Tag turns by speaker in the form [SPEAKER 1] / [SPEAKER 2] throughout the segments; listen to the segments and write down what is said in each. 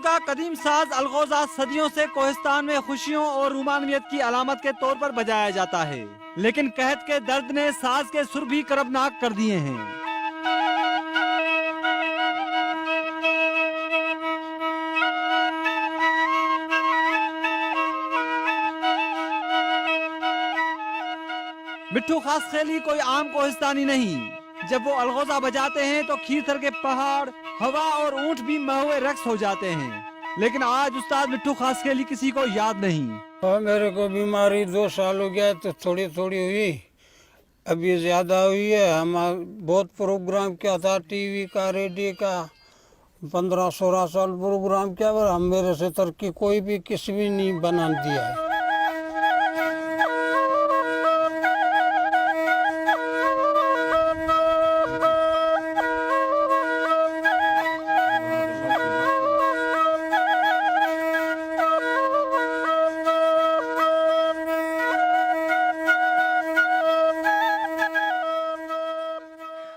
[SPEAKER 1] का कदीम साज अलगोजा सदियों से कोहिस्तान में खुशियों और रूमानियत की अलामत के तौर पर बजाया जाता है, लेकिन कहत के दर्द ने साज के सुर भी करबनाक कर दिए हैं। मिट्ठू खासखेली कोई आम कोहिस्तानी नहीं। जब वो अलगोजा बजाते हैं तो खीरथर के पहाड़, हवा और ऊंट भी महुए रक्स हो जाते हैं। लेकिन आज उस्ताद मिट्ठू खासखेली किसी को याद नहीं।
[SPEAKER 2] और मेरे को बीमारी 2 साल हो गया, तो थोड़ी थोड़ी हुई, अभी ज़्यादा हुई है। हम बहुत प्रोग्राम किया था, टीवी का, रेडियो का, 15-16 साल प्रोग्राम किया, पर हम मेरे से तरक्की कोई भी किसी भी नहीं बना दिया है।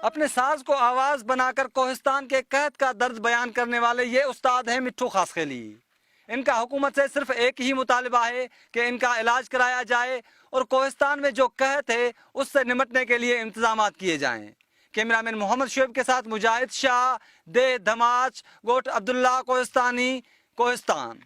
[SPEAKER 1] अपने साज को आवाज बनाकर कोहिस्तान के कहत का दर्द बयान करने वाले ये उस्ताद हैं मिट्ठू खासखेली। इनका हुकूमत से सिर्फ एक ही मुतालिबा है कि इनका इलाज कराया जाए और कोहिस्तान में जो कहत है उससे निमटने के लिए इंतजाम किए जाएं। कैमरामैन मोहम्मद शुएब के साथ मुजाहिद शाह, दे धमाच, गोट अब्दुल्ला, कोहिस्तानी, कोहिस्तान।